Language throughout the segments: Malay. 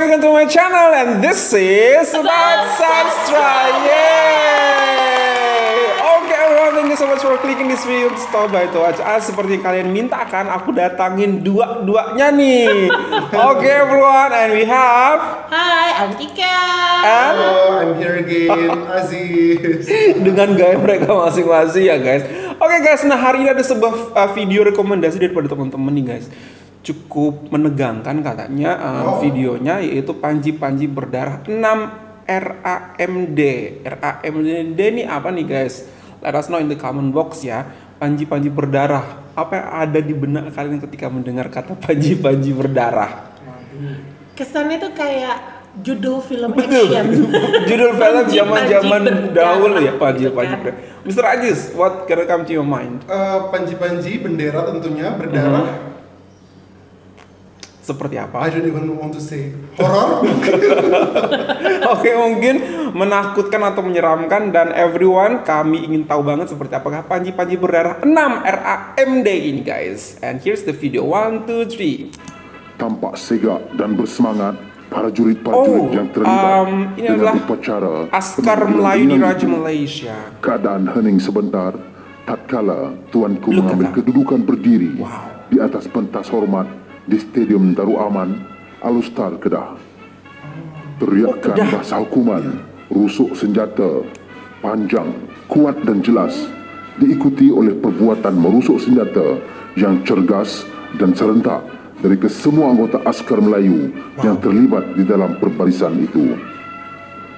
again to my channel, and this is Sobat Sastra. Yay! Okay everyone, thank you so much for clicking this video to stop by to watch us. Seperti yang kalian mintakan, aku datangin dua-duanya nih. Okay everyone, and we have... Hi, I'm Tika. And... Hello, I'm here again, Aziz. Dengan gaya mereka masing-masing ya guys. Oke guys, nah hari ini ada sebuah video rekomendasi daripada teman-teman nih guys. Cukup menegangkan katanya videonya, yaitu Panji-Panji Berdarah 6 RAMD. RAMD ini apa nih guys? Let us know in the comment box ya. Panji-Panji Berdarah, apa yang ada di benak kalian ketika mendengar kata Panji-Panji Berdarah? Kesannya tuh kayak judul film action. Judul film zaman-zaman dahulu ya, Panji-Panji Panji-Panji Berdarah. Mr. Aziz, what can come to your mind? Panji-Panji bendera tentunya berdarah. Seperti apa? I don't even want to say. Horor? Oke, mungkin menakutkan atau menyeramkan, dan everyone, kami ingin tahu banget seperti apakah Panji-Panji Berdarah 6 RAMD ini guys. And here's the video, 1, 2, 3. Tampak sigap dan bersemangat para prajurit yang terlibat ini adalah dengan upacara Askar Melayu di Raja Malaysia. Keadaan hening sebentar tatkala tuanku mengambil kedudukan berdiri di atas pentas hormat di Stadium Darul Aman, Alustar, Kedah. Teriakan bahasa hukuman, rusuk senjata, panjang, kuat dan jelas, diikuti oleh perbuatan merusuk senjata yang cergas dan serentak dari kesemua anggota Askar Melayu yang terlibat di dalam perbarisan itu.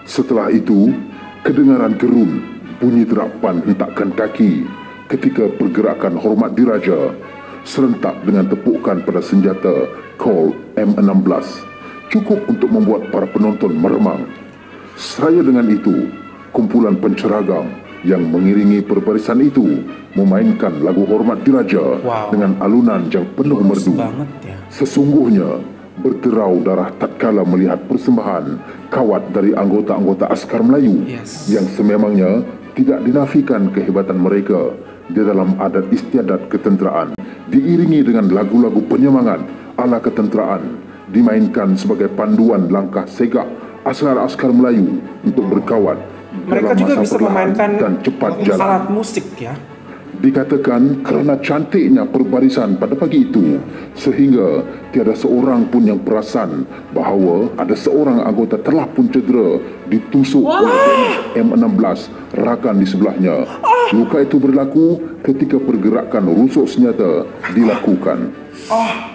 Setelah itu, kedengaran gerun bunyi terapan hentakkan kaki ketika pergerakan hormat diraja serentak dengan tepukan pada senjata Colt M16 cukup untuk membuat para penonton meremang. Seraya dengan itu, kumpulan penceragam yang mengiringi perbarisan itu memainkan lagu hormat diraja dengan alunan yang penuh merdu. Sesungguhnya berderau darah tatkala melihat persembahan kawat dari anggota-anggota Askar Melayu yang sememangnya tidak dinafikan kehebatan mereka di dalam adat istiadat ketenteraan, diiringi dengan lagu-lagu penyemangat ala ketenteraan, dimainkan sebagai panduan langkah segak askar-askar Melayu untuk berkawat. Mereka dalam juga masa bisa perlahan memainkan dan cepat jalan. alat musik ya. Dikatakan kerana cantiknya perbarisan pada pagi itu, sehingga tiada seorang pun yang perasan bahawa ada seorang anggota telah pun cedera ditusuk oleh M16 rakan di sebelahnya. Luka itu berlaku ketika pergerakan rusuk senjata dilakukan.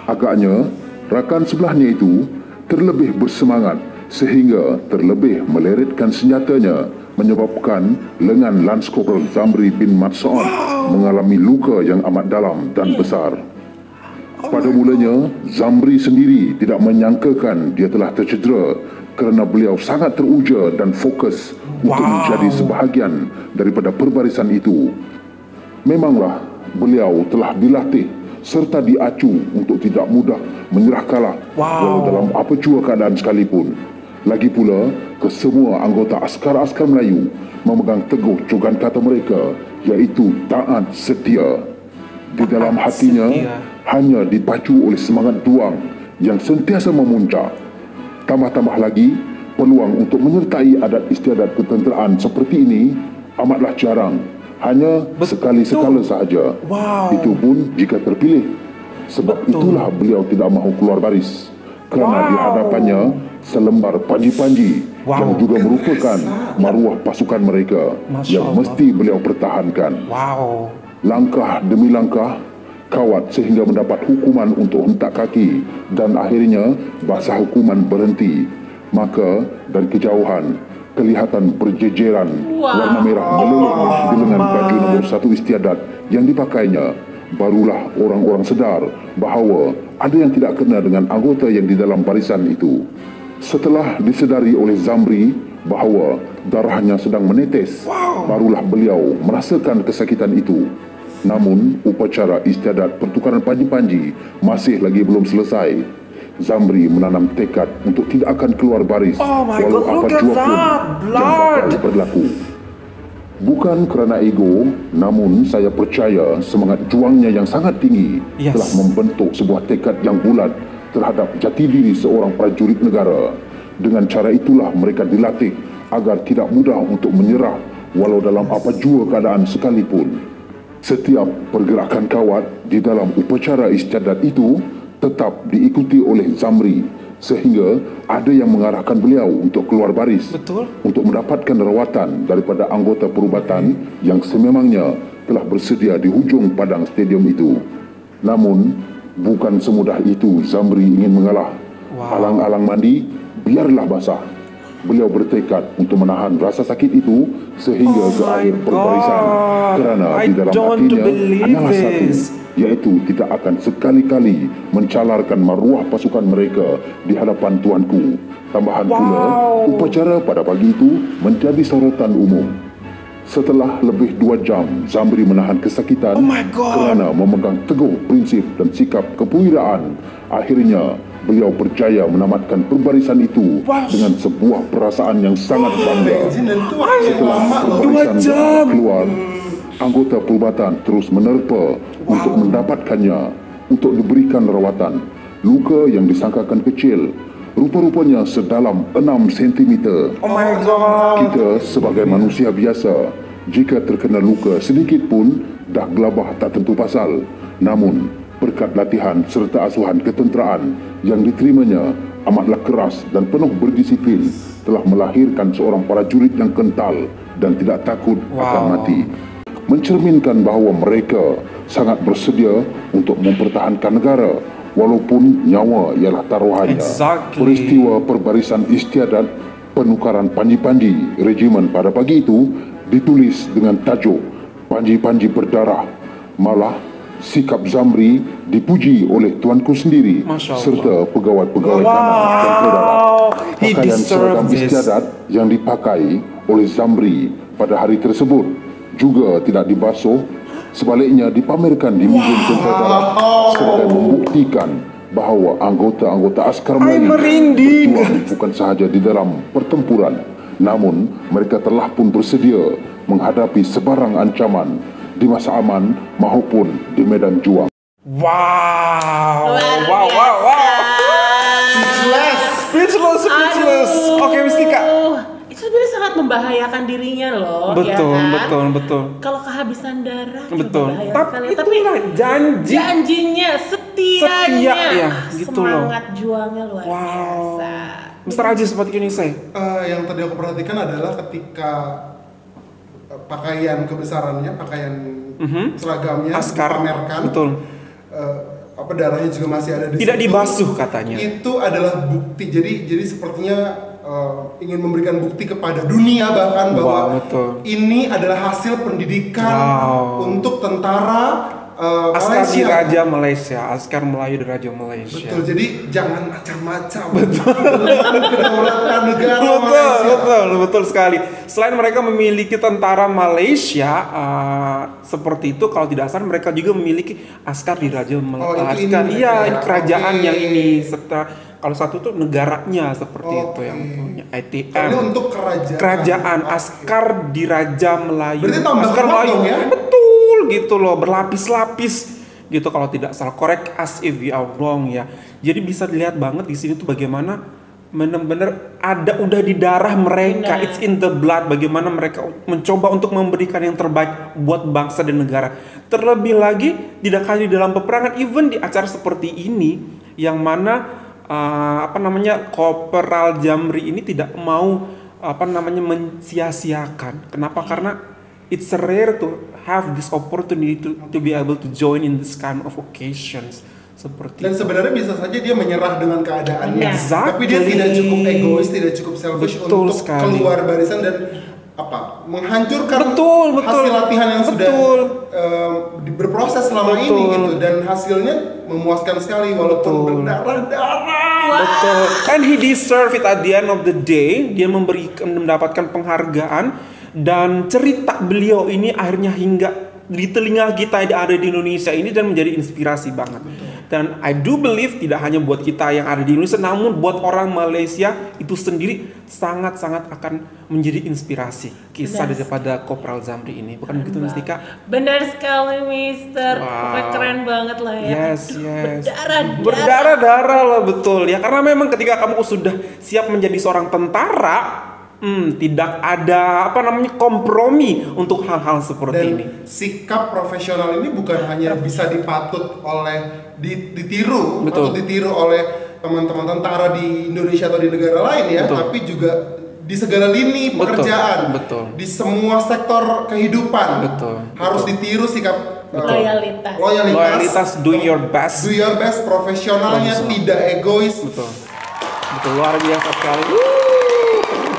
Agaknya rakan sebelahnya itu terlebih bersemangat sehingga terlebih meleretkan senjatanya, menyebabkan lengan Lance Corporal Zamri bin Matsoon mengalami luka yang amat dalam dan besar. Pada mulanya, Zamri sendiri tidak menyangkakan dia telah tercedera kerana beliau sangat teruja dan fokus untuk menjadi sebahagian daripada perbarisan itu. Memanglah beliau telah dilatih serta diacu untuk tidak mudah menyerah kalah walau dalam apa jua keadaan sekalipun. Lagi pula, kesemua anggota askar-askar Melayu memegang teguh cogan kata mereka, iaitu taat setia. Di dalam hatinya hanya dipacu oleh semangat juang yang sentiasa memuncak. Tambah-tambah lagi, peluang untuk menyertai adat istiadat ketenteraan seperti ini amatlah jarang. Hanya sekali-sekala sahaja. Itu pun jika terpilih. Sebab itulah beliau tidak mahu keluar baris, kerana di hadapannya selembar panji-panji yang juga merupakan maruah pasukan mereka yang mesti beliau pertahankan. Langkah demi langkah kawat sehingga mendapat hukuman untuk hentak kaki, dan akhirnya basah hukuman berhenti. Maka dari kejauhan kelihatan berjejeran warna merah meleleh di lengan baju nombor 1 istiadat yang dipakainya. Barulah orang-orang sedar bahawa ada yang tidak kena dengan anggota yang di dalam barisan itu. Setelah disedari oleh Zamri bahawa darahnya sedang menetes, barulah beliau merasakan kesakitan itu. Namun, upacara istiadat pertukaran panji-panji masih lagi belum selesai. Zamri menanam tekad untuk tidak akan keluar baris walau apa jua pun yang bakal berlaku. Bukan kerana ego, namun saya percaya semangat juangnya yang sangat tinggi telah membentuk sebuah tekad yang bulat terhadap jati diri seorang prajurit negara. Dengan cara itulah mereka dilatih agar tidak mudah untuk menyerah walau dalam apa jua keadaan sekalipun. Setiap pergerakan kawat di dalam upacara istiadat itu tetap diikuti oleh Zamri, sehingga ada yang mengarahkan beliau untuk keluar baris. Betul. Untuk mendapatkan rawatan daripada anggota perubatan yang sememangnya telah bersedia di hujung padang stadium itu. Namun bukan semudah itu Zamri ingin mengalah. Alang-alang mandi, biarlah basah. Beliau bertekad untuk menahan rasa sakit itu sehingga ke akhir perbarisan, kerana di dalam hatinya hanyalah satu, yaitu tidak akan sekali-kali mencalarkan maruah pasukan mereka di hadapan tuanku. Tambahan pula, upacara pada pagi itu menjadi sorotan umum. Setelah lebih 2 jam, Zamri menahan kesakitan kerana memegang teguh prinsip dan sikap kepewiraan. Akhirnya, beliau berjaya menamatkan perbarisan itu dengan sebuah perasaan yang sangat bangga. Setelah perbarisan keluar, anggota perubatan terus menerpa untuk mendapatkannya, untuk diberikan rawatan. Luka yang disangkakan kecil rupa-rupanya sedalam 6 cm. Oh my God. Kita sebagai manusia biasa, jika terkena luka sedikit pun dah gelabah tak tentu pasal. Namun berkat latihan serta asuhan ketenteraan yang diterimanya amatlah keras dan penuh berdisiplin, telah melahirkan seorang prajurit yang kental dan tidak takut akan mati. Mencerminkan bahawa mereka sangat bersedia untuk mempertahankan negara walaupun nyawa ialah taruhannya. Peristiwa perbarisan istiadat penukaran panji-panji regimen pada pagi itu ditulis dengan tajuk Panji-panji berdarah. Malah sikap Zamri dipuji oleh tuanku sendiri serta pegawai-pegawai tanah dan saudara. Pakaian seragam istiadat yang dipakai oleh Zamri pada hari tersebut juga tidak dibasuh, sebaliknya dipamerkan di Museum Tentera Darat sebagai membuktikan bahawa anggota-anggota askar Melayu berjuang bukan sahaja di dalam pertempuran, namun mereka telah pun bersedia menghadapi sebarang ancaman di masa aman maupun di medan juang. Wow. Speechless. Oke, Mistika. Itu sebenarnya sangat membahayakan dirinya loh. Betul, ya kan? betul. Kalau kehabisan darah, Betul. Tapi janjinya, setianya, ya, gitu loh. Semangat juangnya luar biasa. Mr. Aji seperti ini saya. Yang tadi aku perhatikan adalah ketika pakaian kebesarannya, pakaian seragamnya askar dipamerkan. Betul. Darahnya juga masih ada di Tidak situ. dibasuh katanya. Itu adalah bukti. Jadi sepertinya ingin memberikan bukti kepada dunia bahkan bahwa ini adalah hasil pendidikan untuk tentara askar Malaysia. di Raja Malaysia, askar Melayu di Raja Malaysia. Betul, jadi jangan macam-macam. Dengan kedaulatan negara Malaysia. Betul sekali. Selain mereka memiliki tentara Malaysia seperti itu, kalau tidak salah mereka juga memiliki askar di Raja Malaysia. Kerajaan yang ini serta kalau satu tuh negaranya seperti itu yang punya ITM. Ini untuk kerajaan. Askar di Raja Melayu. Berarti tambah askar Melayu ya? Betul gitu loh, berlapis-lapis gitu kalau tidak salah. Correct as if we are wrong ya. Jadi bisa dilihat banget di sini tuh bagaimana benar-benar udah di darah mereka. It's in the blood. Bagaimana mereka mencoba untuk memberikan yang terbaik buat bangsa dan negara. Terlebih lagi tidak hanya di dalam peperangan, even di acara seperti ini yang mana Kopral Zamri ini tidak mau mensia-siakan. Kenapa? Karena it's rare to have this opportunity to be able to join in this kind of occasions seperti. Dan sebenarnya bisa saja dia menyerah dengan keadaannya. Exactly. Tapi dia tidak cukup egois, tidak cukup selfish untuk keluar barisan dan menghancurkan hasil latihan yang sudah berproses selama ini gitu, dan hasilnya memuaskan sekali walaupun berdarah-darah. Betul. And he deserve it at the end of the day. Dia mendapatkan penghargaan dan cerita beliau ini akhirnya hingga di telinga kita yang ada di Indonesia ini dan menjadi inspirasi banget. Dan I do believe tidak hanya buat kita yang ada di Indonesia, namun buat orang Malaysia itu sendiri sangat-sangat akan menjadi inspirasi kisah daripada Kopral Zamri ini. Bukan begitu Mistika? Benar sekali Mister. Pokoknya keren banget lah ya. Yes. Berdarah-darah lah, betul ya. Karena memang ketika kamu sudah siap menjadi seorang tentara, tidak ada kompromi untuk hal-hal seperti ini. Sikap profesional ini bukan hanya bisa dipatut oleh ditiru atau ditiru oleh teman-teman tentara di Indonesia atau di negara lain ya, tapi juga di segala lini pekerjaan, di semua sektor kehidupan harus ditiru sikap loyalitas, do your best, profesionalnya, tidak egois. Betul, luar biasa sekali.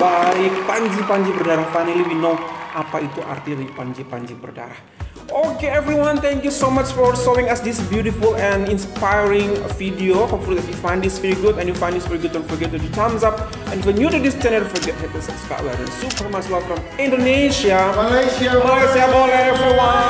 Baik, Panji berdarah. Finally we know apa itu arti dari Panji berdarah. Okay everyone, thank you so much for showing us this beautiful and inspiring video. Hopefully that you find this very good, and you find this very good, don't forget to do thumbs up. And if you're new to this channel, don't forget to hit the subscribe button. Super much love from Indonesia. Malaysia boleh everyone.